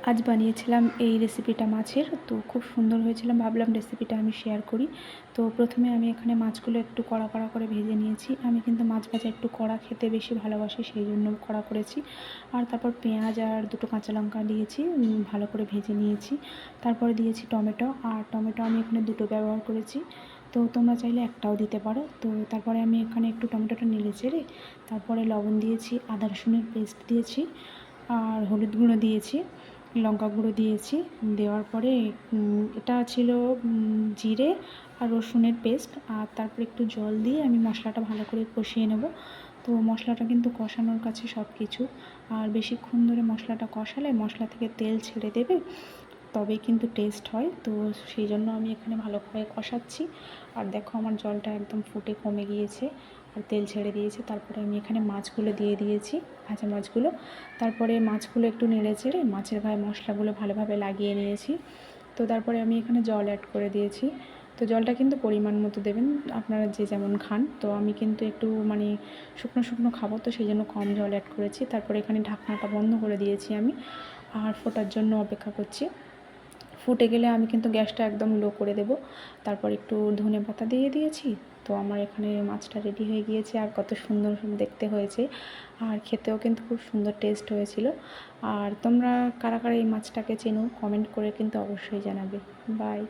আজ বানিয়েছিলাম এই রেসিপিটা মাছের, তো খুব সুন্দর হয়েছিল, ভাবলাম রেসিপিটা আমি শেয়ার করি। তো প্রথমে আমি এখানে মাছগুলো একটু কড়া কড়া করে ভেজে নিয়েছি। আমি কিন্তু মাছ ভাজা একটু কড়া খেতে বেশি ভালোবাসি, সেই জন্য কড়া করেছি। আর তারপর পেঁয়াজ আর দুটো কাঁচা লঙ্কা দিয়েছি, ভালো করে ভেজে নিয়েছি। তারপরে দিয়েছি টমেটো, আর টমেটো আমি এখানে দুটো ব্যবহার করেছি, তো তোমরা চাইলে একটাও দিতে পারো। তো তারপরে আমি এখানে একটু টমেটোটা নেড়ে চেড়ে তারপরে লবণ দিয়েছি, আদা রসুনের পেস্ট দিয়েছি, আর হলুদ গুঁড়ো দিয়েছি, লঙ্কা গুঁড়ো দিয়েছি। দেওয়ার পরে এটা ছিল জিরে আর রসুনের পেস্ট, আর তারপরে একটু জল দিয়ে আমি মশলাটা ভালো করে কষিয়ে নেব। তো মশলাটা কিন্তু কষানোর কাছে সব কিছু, আর বেশিক্ষণ ধরে মশলাটা কষালে মশলা থেকে তেল ছেড়ে দেবে, তবেই কিন্তু টেস্ট হয়। তো সেই জন্য আমি এখানে ভালো করে কষাচ্ছি। আর দেখো আমার জলটা একদম ফুটে কমে গিয়েছে আর তেল ছেড়ে দিয়েছে। তারপরে আমি এখানে মাছগুলো দিয়ে দিয়েছি, ভাজা মাছগুলো। তারপরে মাছগুলো একটু নেড়ে চেড়ে মাছের গায়ে মশলাগুলো ভালোভাবে লাগিয়ে নিয়েছি। তো তারপরে আমি এখানে জল অ্যাড করে দিয়েছি। তো জলটা কিন্তু পরিমাণ মতো দেবেন, আপনারা যে যেমন খান। তো আমি কিন্তু একটু মানে শুকনো শুকনো খাবো, তো সেই জন্য কম জল অ্যাড করেছি। তারপরে এখানে ঢাকনাটা বন্ধ করে দিয়েছি আমি, আর ফোটার জন্য অপেক্ষা করছি। ফুটে গেলে আমি কিন্তু গ্যাসটা একদম লো করে দেব। তারপর একটু ধনে পাতা দিয়ে দিয়েছি। তো আমার এখানে মাছটা রেডি হয়ে গিয়েছে, আর কত সুন্দর দেখতে হয়েছে, আর খেতেও কিন্তু খুব সুন্দর টেস্ট হয়েছিল। আর তোমরা কারা কারা এই মাছটাকে চেনো কমেন্ট করে কিন্তু অবশ্যই জানাবে। বাই।